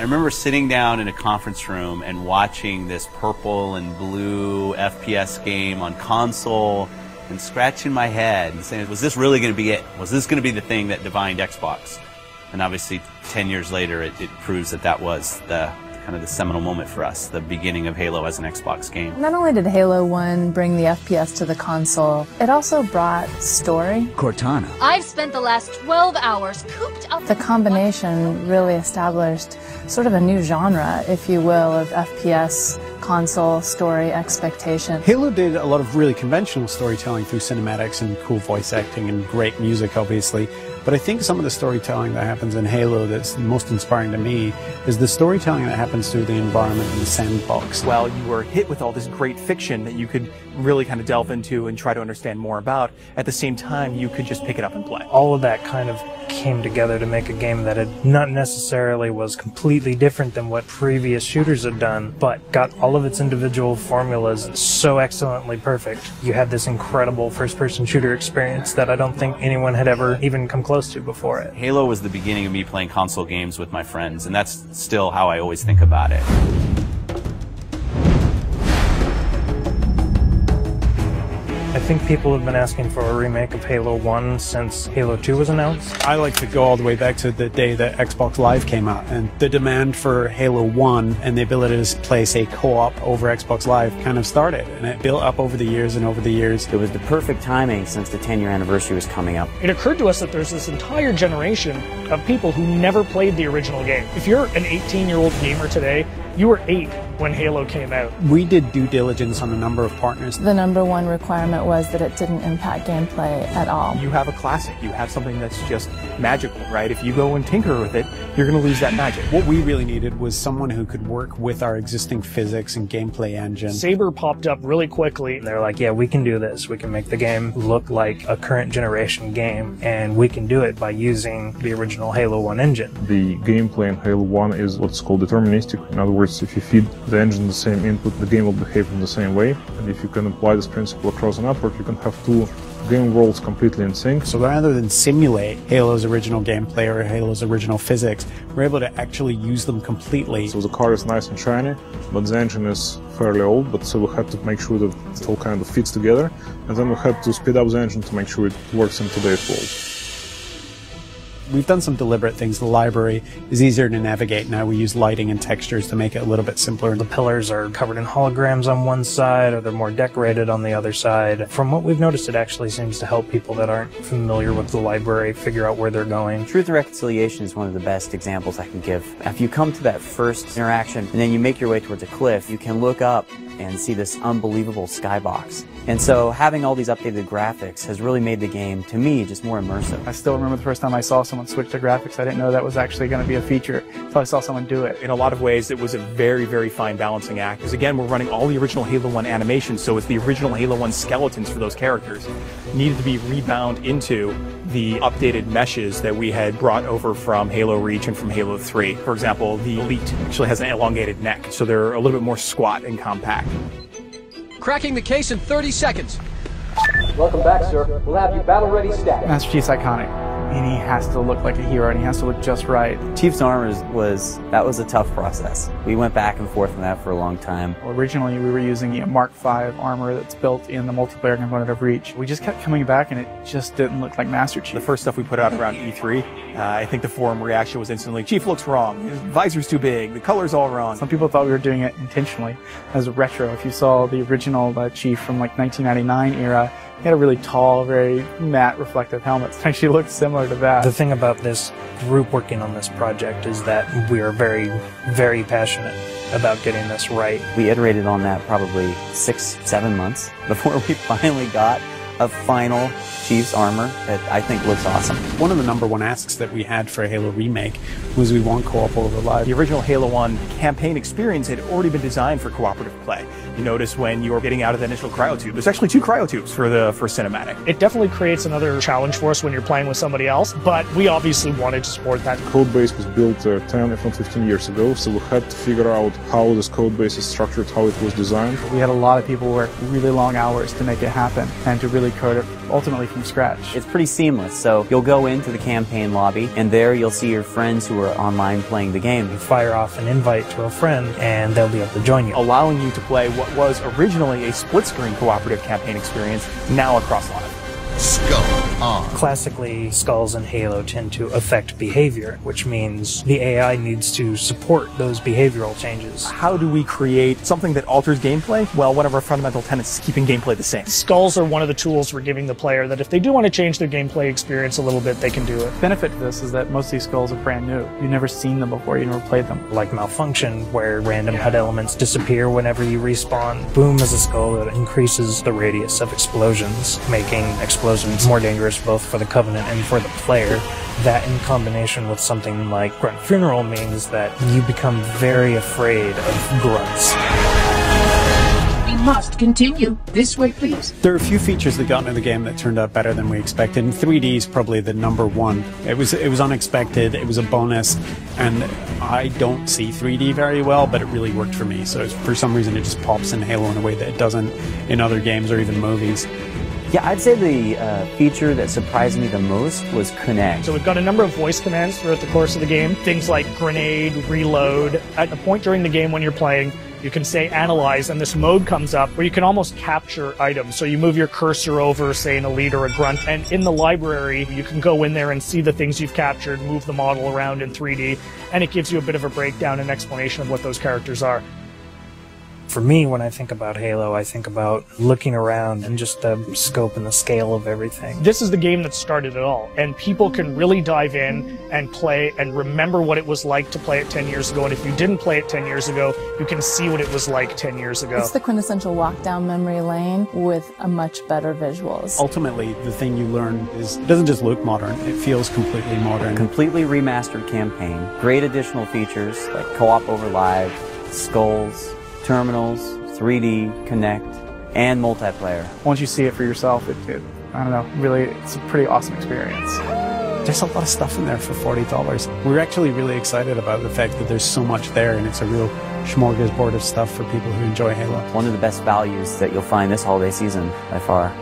I remember sitting down in a conference room and watching this purple and blue FPS game on console and scratching my head and saying, was this really going to be it? Was this going to be the thing that defined Xbox? And obviously 10 years later it proves that that was the kind of the seminal moment for us, the beginning of Halo as an Xbox game. Not only did Halo 1 bring the FPS to the console, it also brought story. Cortana. I've spent the last 12 hours cooped up. The combination really established sort of a new genre, if you will, of FPS console story expectation. Halo did a lot of really conventional storytelling through cinematics and cool voice acting and great music, obviously. But I think some of the storytelling that happens in Halo that's most inspiring to me is the storytelling that happens through the environment and the sandbox. While you were hit with all this great fiction that you could really kind of delve into and try to understand more about, at the same time you could just pick it up and play. All of that kind of came together to make a game that had not necessarily was completely different than what previous shooters had done, but got all of its individual formulas so excellently perfect. You had this incredible first-person shooter experience that I don't think anyone had ever even come close to before it. Halo was the beginning of me playing console games with my friends, and that's still how I always think about it. I think people have been asking for a remake of Halo 1 since Halo 2 was announced. I like to go all the way back to the day that Xbox Live came out, and the demand for Halo 1 and the ability to play, say, co-op over Xbox Live kind of started, and it built up over the years and over the years. It was the perfect timing since the 10-year anniversary was coming up. It occurred to us that there's this entire generation of people who never played the original game. If you're an 18-year-old gamer today, you were 8 when Halo came out. We did due diligence on a number of partners. The number one requirement was that it didn't impact gameplay at all. You have a classic, you have something that's just magical, right? If you go and tinker with it, you're going to lose that magic. What we really needed was someone who could work with our existing physics and gameplay engine. Saber popped up really quickly. They're like, yeah, we can do this. We can make the game look like a current generation game, and we can do it by using the original Halo 1 engine. The gameplay in Halo 1 is what's called deterministic. In other words, if you feed the engine the same input, the game will behave in the same way. And if you can apply this principle across a network, you can have two game worlds completely in sync. So rather than simulate Halo's original gameplay or Halo's original physics, we're able to actually use them completely. So the car is nice and shiny, but the engine is fairly old, but so we had to make sure that it all kind of fits together. And then we had to speed up the engine to make sure it works in today's world. We've done some deliberate things. The library is easier to navigate now. We use lighting and textures to make it a little bit simpler. The pillars are covered in holograms on one side, or they're more decorated on the other side. From what we've noticed, it actually seems to help people that aren't familiar with the library figure out where they're going. Truth and Reconciliation is one of the best examples I can give. If you come to that first interaction and then you make your way towards a cliff, you can look up and see this unbelievable skybox. And so having all these updated graphics has really made the game, to me, just more immersive. I still remember the first time I saw someone switch to graphics. I didn't know that was actually going to be a feature until I saw someone do it. In a lot of ways, it was a very, very fine balancing act. Because again, we're running all the original Halo 1 animations, so it's the original Halo 1 skeletons for those characters needed to be rebound into the updated meshes that we had brought over from Halo Reach and from Halo 3. For example, the Elite actually has an elongated neck, so they're a little bit more squat and compact. Cracking the case in 30 seconds. Welcome back, sir. We'll have you battle ready stat. Master Chief's iconic, and he has to look like a hero, and he has to look just right. Chief's armor was a tough process. We went back and forth on that for a long time. Well, originally, we were using a Mark V armor that's built in the multiplayer component of Reach. We just kept coming back, and it just didn't look like Master Chief. The first stuff we put out around E3, I think the forum reaction was instantly, Chief looks wrong, his visor's too big, the color's all wrong. Some people thought we were doing it intentionally as a retro. If you saw the original Chief from like 1999 era, he had a really tall, very matte reflective helmet. It actually looked similar to that. The thing about this group working on this project is that we are very, very passionate about getting this right. We iterated on that probably 6-7 months before we finally got a final Chief's armor that I think looks awesome. One of the number one asks that we had for a Halo remake was we want co-op over live. The original Halo 1 campaign experience had already been designed for cooperative play. You notice when you're getting out of the initial cryotube, there's actually 2 cryotubes for the first cinematic. It definitely creates another challenge for us when you're playing with somebody else, but we obviously wanted to support that. The code base was built 10, if not 15 years ago, so we had to figure out how this code base is structured, how it was designed. We had a lot of people work really long hours to make it happen and to really code it ultimately from scratch. It's pretty seamless, so you'll go into the campaign lobby, and there you'll see your friends who are online playing the game. You fire off an invite to a friend, and they'll be able to join you, allowing you to play what was originally a split-screen cooperative campaign experience, now across live. Skull on. Classically, skulls in Halo tend to affect behavior, which means the AI needs to support those behavioral changes. How do we create something that alters gameplay? Well, one of our fundamental tenets is keeping gameplay the same. Skulls are one of the tools we're giving the player that if they do want to change their gameplay experience a little bit, they can do it. The benefit to this is that most of these skulls are brand new. You've never seen them before, you never played them. Like Malfunction, where random HUD elements disappear whenever you respawn. Boom is a skull that increases the radius of explosions, making explosions more dangerous both for the Covenant and for the player. That in combination with something like Grunt Funeral means that you become very afraid of grunts. We must continue. This way, please. There are a few features that got into the game that turned out better than we expected, and 3D is probably the number one. It was unexpected, it was a bonus, and I don't see 3D very well, but it really worked for me. So for some reason it just pops in Halo in a way that it doesn't in other games or even movies. Yeah, I'd say the feature that surprised me the most was Connect. So we've got a number of voice commands throughout the course of the game. Things like grenade, reload. At a point during the game when you're playing, you can say analyze, and this mode comes up where you can almost capture items. So you move your cursor over, say, an elite or a grunt, and in the library, you can go in there and see the things you've captured, move the model around in 3D, and it gives you a bit of a breakdown and explanation of what those characters are. For me, when I think about Halo, I think about looking around and just the scope and the scale of everything. This is the game that started it all, and people can really dive in and play and remember what it was like to play it 10 years ago, and if you didn't play it 10 years ago, you can see what it was like 10 years ago. It's the quintessential walk down memory lane with a much better visuals. Ultimately, the thing you learn is it doesn't just look modern, it feels completely modern. Completely remastered campaign, great additional features like co-op over live, skulls, terminals, 3D, Connect, and multiplayer. Once you see it for yourself, I don't know, really, it's a pretty awesome experience. There's a lot of stuff in there for $40. We're actually really excited about the fact that there's so much there, and it's a real smorgasbord of stuff for people who enjoy Halo. One of the best values that you'll find this holiday season by far.